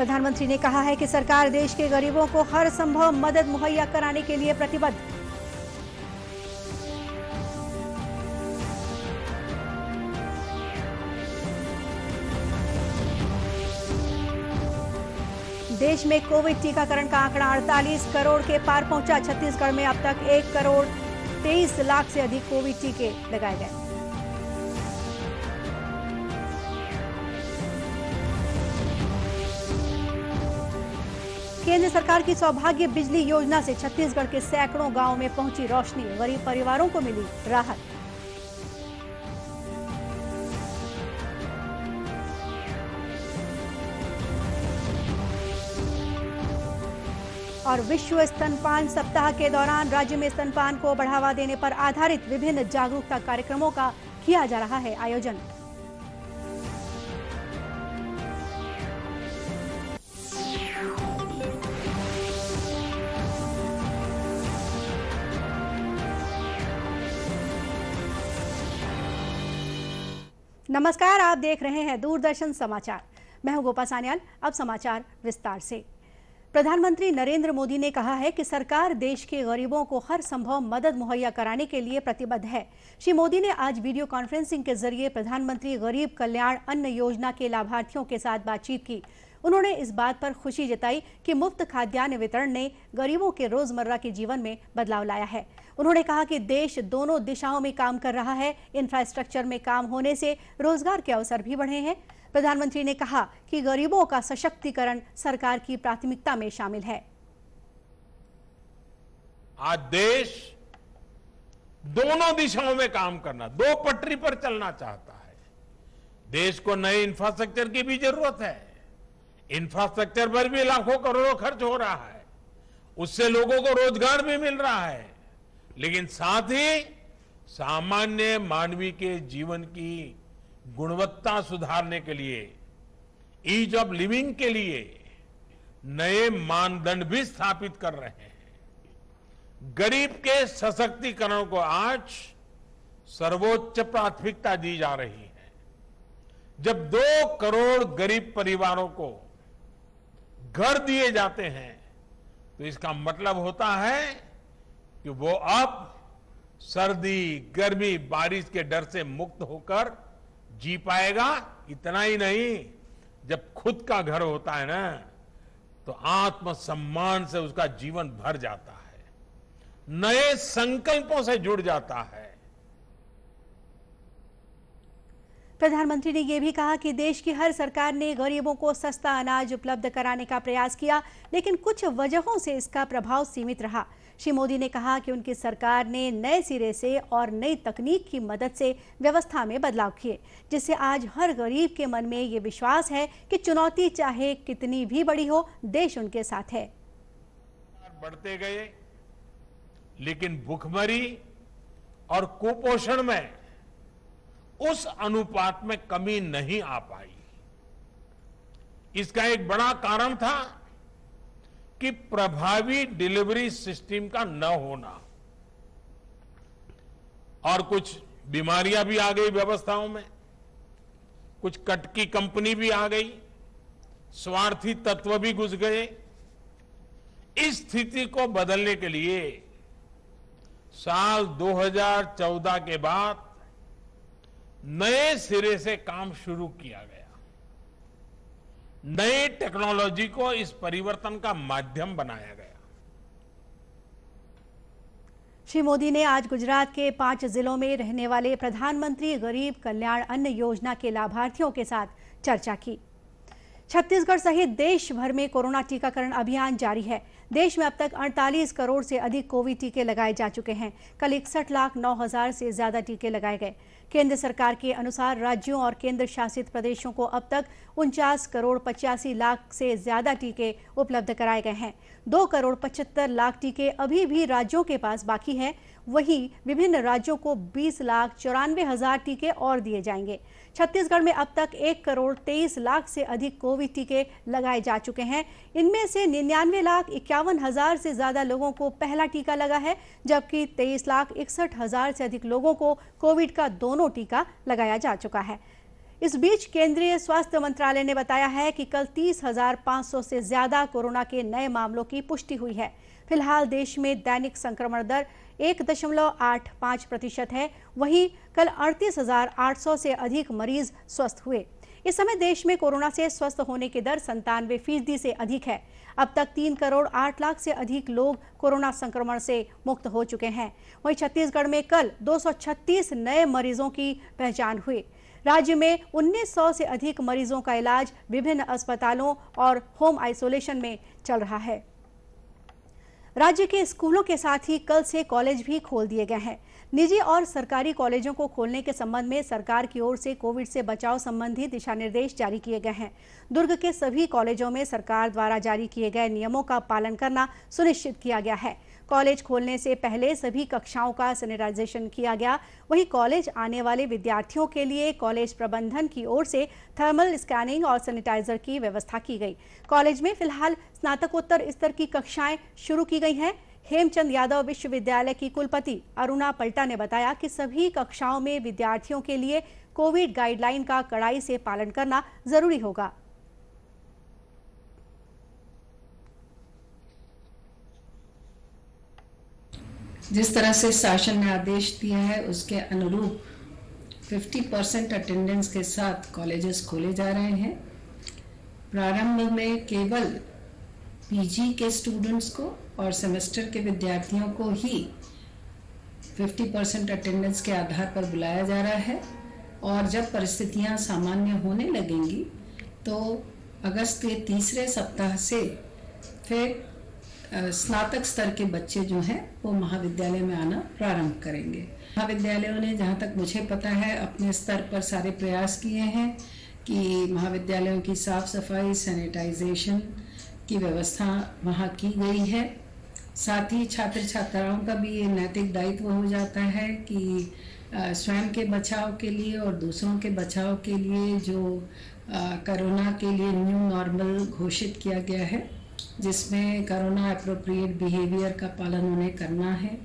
प्रधानमंत्री ने कहा है कि सरकार देश के गरीबों को हर संभव मदद मुहैया कराने के लिए प्रतिबद्ध। देश में कोविड टीकाकरण का आंकड़ा 48 करोड़ के पार पहुंचा। छत्तीसगढ़ में अब तक 1 करोड़ 23 लाख से अधिक कोविड टीके लगाए गए। केंद्र सरकार की सौभाग्य बिजली योजना से छत्तीसगढ़ के सैकड़ों गांवों में पहुंची रोशनी। गरीब परिवारों को मिली राहत। और विश्व स्तनपान सप्ताह के दौरान राज्य में स्तनपान को बढ़ावा देने पर आधारित विभिन्न जागरूकता कार्यक्रमों का किया जा रहा है आयोजन। नमस्कार, आप देख रहे हैं दूरदर्शन समाचार। मैं हूं गोपा सान्याल। अब समाचार विस्तार से। प्रधानमंत्री नरेंद्र मोदी ने कहा है कि सरकार देश के गरीबों को हर संभव मदद मुहैया कराने के लिए प्रतिबद्ध है। श्री मोदी ने आज वीडियो कॉन्फ्रेंसिंग के जरिए प्रधानमंत्री गरीब कल्याण अन्न योजना के लाभार्थियों के साथ बातचीत की। उन्होंने इस बात पर खुशी जताई कि मुफ्त खाद्यान्न वितरण ने गरीबों के रोजमर्रा के जीवन में बदलाव लाया है। उन्होंने कहा कि देश दोनों दिशाओं में काम कर रहा है। इंफ्रास्ट्रक्चर में काम होने से रोजगार के अवसर भी बढ़े हैं। प्रधानमंत्री ने कहा कि गरीबों का सशक्तिकरण सरकार की प्राथमिकता में शामिल है। आज देश दोनों दिशाओं में काम करना, दो पटरी पर चलना चाहता है। देश को नए इंफ्रास्ट्रक्चर की भी जरूरत है। इंफ्रास्ट्रक्चर पर भी लाखों करोड़ों खर्च हो रहा है, उससे लोगों को रोजगार भी मिल रहा है, लेकिन साथ ही सामान्य मानवीय के जीवन की गुणवत्ता सुधारने के लिए, ईज ऑफ लिविंग के लिए नए मानदंड भी स्थापित कर रहे हैं। गरीब के सशक्तिकरण को आज सर्वोच्च प्राथमिकता दी जा रही है। जब 2 करोड़ गरीब परिवारों को घर दिए जाते हैं तो इसका मतलब होता है कि वो अब सर्दी, गर्मी, बारिश के डर से मुक्त होकर जी पाएगा। इतना ही नहीं, जब खुद का घर होता है ना, तो आत्मसम्मान से उसका जीवन भर जाता है, नए संकल्पों से जुड़ जाता है। प्रधानमंत्री ने यह भी कहा कि देश की हर सरकार ने गरीबों को सस्ता अनाज उपलब्ध कराने का प्रयास किया, लेकिन कुछ वजहों से इसका प्रभाव सीमित रहा। श्री मोदी ने कहा कि उनकी सरकार ने नए सिरे से और नई तकनीक की मदद से व्यवस्था में बदलाव किए, जिससे आज हर गरीब के मन में ये विश्वास है कि चुनौती चाहे कितनी भी बड़ी हो, देश उनके साथ है। बढ़ते गए, लेकिन भूखमरी और कुपोषण में उस अनुपात में कमी नहीं आ पाई। इसका एक बड़ा कारण था कि प्रभावी डिलीवरी सिस्टम का न होना, और कुछ बीमारियां भी आ गई व्यवस्थाओं में, कुछ कट की कंपनी भी आ गई, स्वार्थी तत्व भी घुस गए। इस स्थिति को बदलने के लिए साल 2014 के बाद नए सिरे से काम शुरू किया गया। नई टेक्नोलॉजी को इस परिवर्तन का माध्यम बनाया गया। श्री मोदी ने आज गुजरात के 5 जिलों में रहने वाले प्रधानमंत्री गरीब कल्याण अन्न योजना के लाभार्थियों के साथ चर्चा की। छत्तीसगढ़ सहित देश भर में कोरोना टीकाकरण अभियान जारी है। देश में अब तक 48 करोड़ से अधिक कोविड टीके लगाए जा चुके हैं। कल 61,09,000 से ज्यादा टीके लगाए गए। केंद्र सरकार के अनुसार राज्यों और केंद्र शासित प्रदेशों को अब तक 49 करोड़ 85 लाख से ज्यादा टीके उपलब्ध कराए गए हैं। 2 करोड़ 75 लाख टीके अभी भी राज्यों के पास बाकी हैं। वहीं विभिन्न राज्यों को 20,94,000 टीके और दिए जाएंगे। छत्तीसगढ़ में अब तक 1 करोड़ 23 लाख से अधिक कोविड टीके लगाए जा चुके हैं। इनमें से 99,51,000 से ज्यादा लोगों को पहला टीका लगा है, जबकि 23,61,000 से अधिक लोगों को कोविड का दोनों टीका लगाया जा चुका है। इस बीच केंद्रीय स्वास्थ्य मंत्रालय ने बताया है कि कल 30,500 से ज्यादा कोरोना के नए मामलों की पुष्टि हुई है। फिलहाल देश में दैनिक संक्रमण दर 1.85% है। वहीं कल 38,800 से अधिक मरीज स्वस्थ हुए। इस समय देश में कोरोना से स्वस्थ होने की दर 97% से अधिक है। अब तक 3 करोड़ 8 लाख से अधिक लोग कोरोना संक्रमण से मुक्त हो चुके हैं। वहीं छत्तीसगढ़ में कल 236 नए मरीजों की पहचान हुई। राज्य में 1900 से अधिक मरीजों का इलाज विभिन्न अस्पतालों और होम आइसोलेशन में चल रहा है। राज्य के स्कूलों के साथ ही कल से कॉलेज भी खोल दिए गए हैं। निजी और सरकारी कॉलेजों को खोलने के संबंध में सरकार की ओर से कोविड से बचाव संबंधी दिशा निर्देश जारी किए गए हैं। दुर्ग के सभी कॉलेजों में सरकार द्वारा जारी किए गए नियमों का पालन करना सुनिश्चित किया गया है। कॉलेज खोलने से पहले सभी कक्षाओं का सैनिटाइजेशन किया गया। वहीं कॉलेज आने वाले विद्यार्थियों के लिए कॉलेज प्रबंधन की ओर से थर्मल स्कैनिंग और सैनिटाइजर की व्यवस्था की गई। कॉलेज में फिलहाल स्नातकोत्तर स्तर की कक्षाएं शुरू की गई हैं। हेमचंद यादव विश्वविद्यालय की कुलपति अरुणा पल्टा ने बताया कि सभी कक्षाओं में विद्यार्थियों के लिए कोविड गाइडलाइन का कड़ाई से पालन करना जरूरी होगा। जिस तरह से शासन ने आदेश दिया है उसके अनुरूप 50% अटेंडेंस के साथ कॉलेजेस खोले जा रहे हैं। प्रारंभ में केवल पीजी के स्टूडेंट्स को और सेमेस्टर के विद्यार्थियों को ही 50% अटेंडेंस के आधार पर बुलाया जा रहा है और जब परिस्थितियां सामान्य होने लगेंगी तो अगस्त के तीसरे सप्ताह से फिर स्नातक स्तर के बच्चे जो हैं वो महाविद्यालय में आना प्रारंभ करेंगे। महाविद्यालयों ने जहाँ तक मुझे पता है अपने स्तर पर सारे प्रयास किए हैं कि महाविद्यालयों की साफ सफाई सैनिटाइजेशन की व्यवस्था वहाँ की गई है। साथ ही छात्र छात्राओं का भी ये नैतिक दायित्व हो जाता है कि स्वयं के बचाव के लिए और दूसरों के बचाव के लिए जो कोरोना के लिए न्यू नॉर्मल घोषित किया गया है जिसमें कोरोना एप्रोप्रिएट बिहेवियर का पालन उन्हें करना है।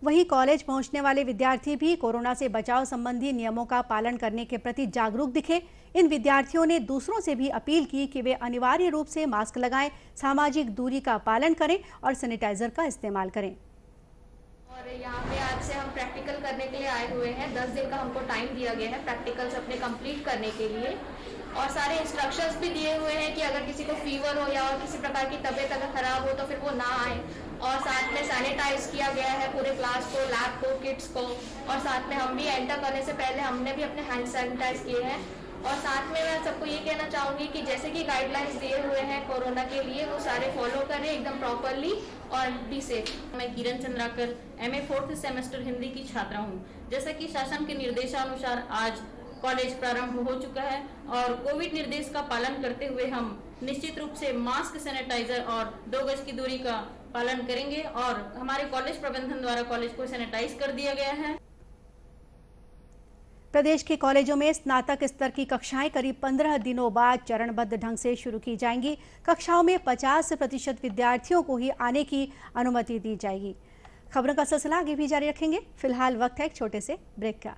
वहीं कॉलेज पहुंचने वाले विद्यार्थी भी कोरोना से बचाव संबंधी नियमों का पालन करने के प्रति जागरूक दिखे। इन विद्यार्थियों ने दूसरों से भी अपील की कि वे अनिवार्य रूप से मास्क लगाएं, सामाजिक दूरी का पालन करें और सैनिटाइजर का इस्तेमाल करें। और यहाँ पे आज से हम प्रैक्टिकल करने के लिए आए हुए हैं। 10 दिन का हमको टाइम दिया गया है प्रैक्टिकल्स अपने कंप्लीट करने के लिए और सारे इंस्ट्रक्शंस भी दिए हुए हैं कि अगर किसी को फीवर हो या और किसी प्रकार की तबीयत अगर खराब हो तो फिर वो ना आए। और साथ में सैनिटाइज किया गया है पूरे क्लास को, लैब को, किट्स को और साथ में हम भी एंटर करने से पहले हमने भी अपने हैंड सैनिटाइज किए हैं। और साथ में मैं सबको ये कहना चाहूँगी कि जैसे कि गाइडलाइंस दिए हुए हैं कोरोना के लिए वो सारे फॉलो करें एकदम प्रॉपरली और बी सेफ। मैं Kiran Chandrakar MA 4th semester Hindi की छात्रा हूँ। जैसा कि शासन के निर्देशानुसार आज कॉलेज प्रारंभ हो चुका है और कोविड निर्देश का पालन करते हुए हम निश्चित रूप से मास्क, सैनिटाइजर और 2 गज की दूरी का पालन करेंगे और हमारे कॉलेज प्रबंधन द्वारा कॉलेज को सैनिटाइज कर दिया गया है। प्रदेश के कॉलेजों में स्नातक स्तर की कक्षाएं करीब 15 दिनों बाद चरणबद्ध ढंग से शुरू की जाएंगी। कक्षाओं में 50% विद्यार्थियों को ही आने की अनुमति दी जाएगी। खबरों का सिलसिला आगे भी जारी रखेंगे। फिलहाल वक्त है एक छोटे से ब्रेक का।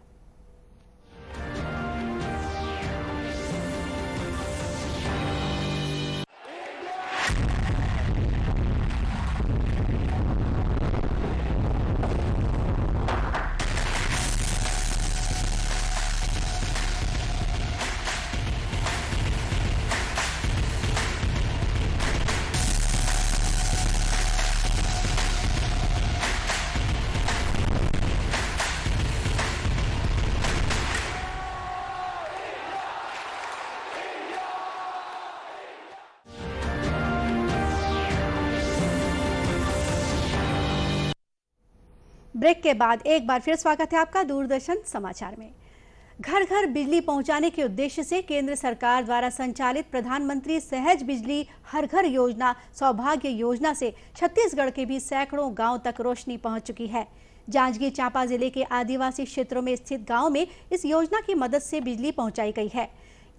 ब्रेक के बाद एक बार फिर स्वागत है आपका दूरदर्शन समाचार में। घर घर बिजली पहुंचाने के उद्देश्य से केंद्र सरकार द्वारा संचालित प्रधानमंत्री सहज बिजली हर घर योजना सौभाग्य योजना से छत्तीसगढ़ के भी सैकड़ों गांव तक रोशनी पहुंच चुकी है। जांजगीर चांपा जिले के आदिवासी क्षेत्रों में स्थित गांव में इस योजना की मदद से बिजली पहुंचाई गई है,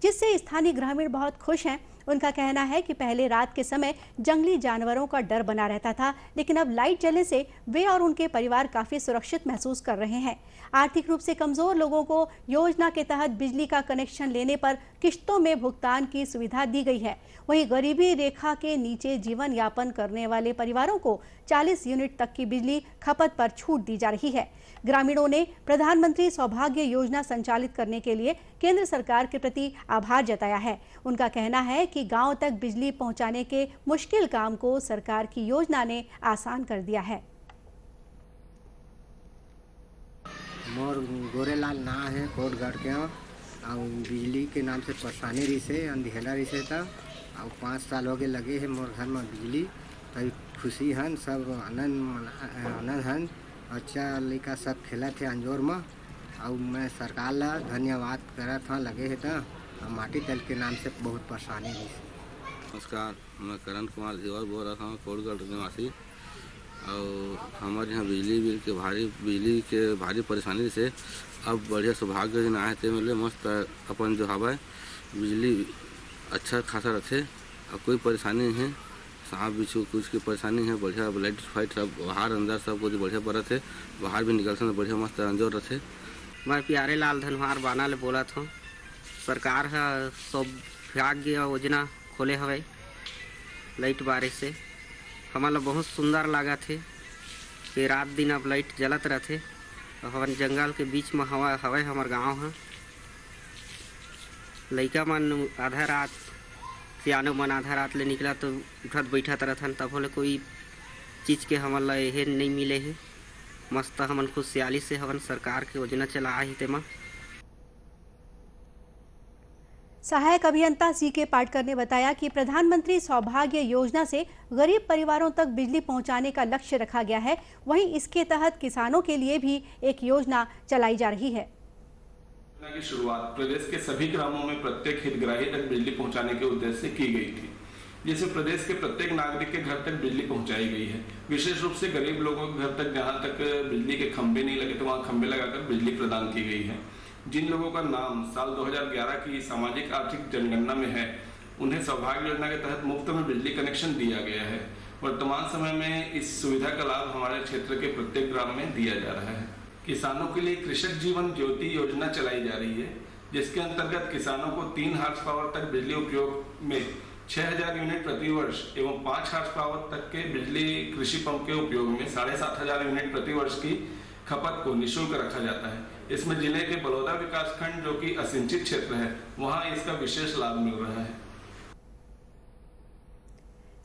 जिससे स्थानीय ग्रामीण बहुत खुश हैं। उनका कहना है कि पहले रात के समय जंगली जानवरों का डर बना रहता था, लेकिन अब लाइट जलने से वे और उनके परिवार काफी सुरक्षित महसूस कर रहे हैं। आर्थिक रूप से कमजोर लोगों को योजना के तहत बिजली का कनेक्शन लेने पर किश्तों में भुगतान की सुविधा दी गई है। वहीं गरीबी रेखा के नीचे जीवन यापन करने वाले परिवारों को 40 यूनिट तक की बिजली खपत पर छूट दी जा रही है। ग्रामीणों ने प्रधानमंत्री सौभाग्य योजना संचालित करने के लिए केंद्र सरकार के प्रति आभार जताया है। उनका कहना है कि गांव तक बिजली पहुंचाने के मुश्किल काम को सरकार की योजना ने आसान कर दिया है। मोर गोरेलाल ना है कोटगढ़ के और बिजली के नाम से परेशानी रही से अंधेला रही से था और 5 साल हो गए लगे है मोर घर में बिजली तभी खुशी हन सब आनंद हन। अच्छा लड़का सब खेला थे अंजोर में और मैं सरकार ला धन्यवाद करा था लगे है तो माटी तेल के नाम से बहुत परेशानी रही। नमस्कार, मैं करण कुमार देवर बोल रहा था कोटगढ़ निवासी। और हमारे यहाँ बिजली के भारी परेशानी से अब बढ़िया सौभाग्य दिन आए थे मिले मस्त अपन जो हवा बिजली अच्छा खासा रखे और कोई परेशानी नहीं है। सांप बिच्छू कुछ की परेशानी है, बढ़िया लाइट फाइट सब बाहर अंदर सब कुछ बढ़िया बरत है, बाहर भी निकलते हैं बढ़िया मस्त अंजोर रखे। मैं प्यारे लाल धनवार बाना ले बोला था। सरकार है सौभाग्य योजना खोले हवे लाइट बारिश से हमारा बहुत सुंदर लगा थे कि रात दिन अब लाइट जलत रहते। हवन जंगल के बीच में हवा हवे हमार गाँव है। लड़का मन आधा रात सियानो मन आधा रात ले निकला तो उठत बैठत रहथन, तब होले कोई चीज़ के हमला यह नहीं मिले है। मस्त हमन खुशहाली से हवन सरकार के योजना चला ही तेमा। सहायक अभियंता CK पाटकर ने बताया कि प्रधानमंत्री सौभाग्य योजना से गरीब परिवारों तक बिजली पहुंचाने का लक्ष्य रखा गया है। वहीं इसके तहत किसानों के लिए भी एक योजना चलाई जा रही है। योजना की शुरुआत प्रदेश के सभी ग्रामों में प्रत्येक हितग्राही तक बिजली पहुंचाने के उद्देश्य से की गई थी, जिससे प्रदेश के प्रत्येक नागरिक के घर तक बिजली पहुंचाई गई है। विशेष रूप से गरीब लोगों के घर तक जहां तक बिजली के खंभे नहीं लगे तो वहां खंभे लगाकर बिजली प्रदान की गई है। जिन लोगों का नाम साल 2011 की सामाजिक आर्थिक जनगणना में है, उन्हें सौभाग्य योजना के तहत मुफ्त में बिजली कनेक्शन दिया गया है। वर्तमान समय में इस सुविधा का लाभ हमारे क्षेत्र के प्रत्येक ग्राम में दिया जा रहा है। किसानों के लिए कृषक जीवन ज्योति योजना चलाई जा रही है, जिसके अंतर्गत किसानों को 3 हार्स पावर तक बिजली उपयोग में 6000 यूनिट प्रति वर्ष एवं 5 हार्स पावर तक के बिजली कृषि पंप के उपयोग में 7500 यूनिट प्रति वर्ष की खपत को निःशुल्क रखा जाता है। इसमें जिले के बलौदा विकासखंड जो कि असिंचित क्षेत्र है, वहां इसका विशेष लाभ मिल रहा है।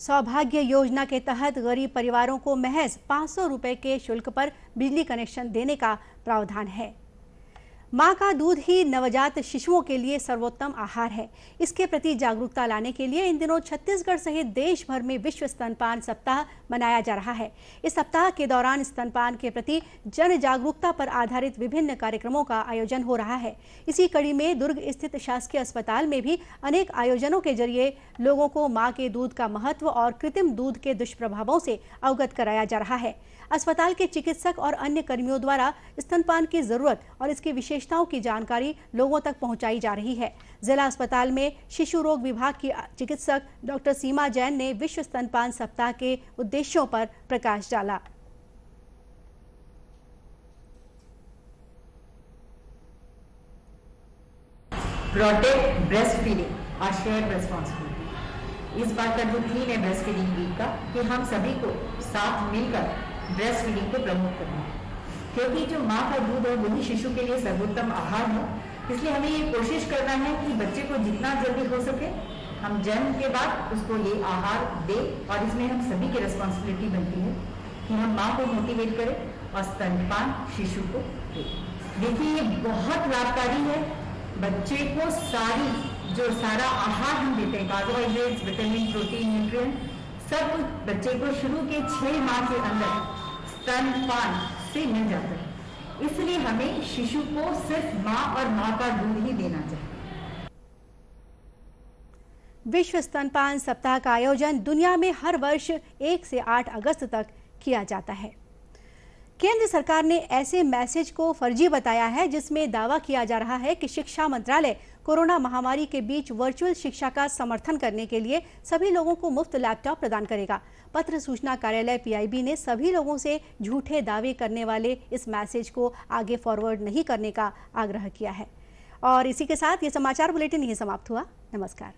सौभाग्य योजना के तहत गरीब परिवारों को महज 500 रुपए के शुल्क पर बिजली कनेक्शन देने का प्रावधान है। मां का दूध ही नवजात शिशुओं के लिए सर्वोत्तम आहार है। इसके प्रति जागरूकता लाने के लिए इन दिनों छत्तीसगढ़ सहित देश भर में विश्व स्तनपान सप्ताह मनाया जा रहा है। इस सप्ताह के दौरान स्तनपान के प्रति जन जागरूकता पर आधारित विभिन्न कार्यक्रमों का आयोजन हो रहा है। इसी कड़ी में दुर्ग स्थित शासकीय अस्पताल में भी अनेक आयोजनों के जरिए लोगों को मां के दूध का महत्व और कृत्रिम दूध के दुष्प्रभावों से अवगत कराया जा रहा है। अस्पताल के चिकित्सक और अन्य कर्मियों द्वारा स्तनपान की जरूरत और इसकी विशेषताओं की जानकारी लोगों तक पहुंचाई जा रही है। जिला अस्पताल में शिशु रोग विभाग की चिकित्सक डॉक्टर सीमा जैन ने विश्व स्तनपान सप्ताह के उद्देश्यों पर प्रकाश डाला। प्रोटेक्ट ब्रेस्ट फीडिंग और शेयर रेस्पॉन्सिबिलिटी। इस बार का जो थीम है ब्रेस्ट फीडिंग वीक का कि हम सभी को साथ मिलकर ब्रेस्ट फीडिंग को प्रमोट करना है, क्योंकि जो माँ का दूध है वही शिशु के लिए सर्वोत्तम आहार है। इसलिए हमें ये कोशिश करना है कि बच्चे को जितना जल्दी हो सके हम जन्म के बाद उसको ये आहार दें, और इसमें हम सभी की रिस्पॉन्सिबिलिटी बनती है कि हम माँ को मोटिवेट करें और स्तनपान शिशु को दें। देखिए ये बहुत लाभकारी है। बच्चे को सारा आहार हम देते हैं, कार्बोहाइड्रेट्स, विटामिन, प्रोटीन, न्यूट्रिएंट, सब बच्चे को शुरू के 6 माह के अंदर स्तनपान से मिल जाता है। इसलिए हमें शिशु को सिर्फ माँ और माँ का दूध ही देना चाहिए। विश्व स्तनपान सप्ताह का आयोजन दुनिया में हर वर्ष 1 से 8 अगस्त तक किया जाता है। केंद्र सरकार ने ऐसे मैसेज को फर्जी बताया है जिसमें दावा किया जा रहा है कि शिक्षा मंत्रालय कोरोना महामारी के बीच वर्चुअल शिक्षा का समर्थन करने के लिए सभी लोगों को मुफ्त लैपटॉप प्रदान करेगा। पत्र सूचना कार्यालय पीआईबी ने सभी लोगों से झूठे दावे करने वाले इस मैसेज को आगे फॉरवर्ड नहीं करने का आग्रह किया है। और इसी के साथ ये समाचार बुलेटिन यहीं समाप्त हुआ। नमस्कार।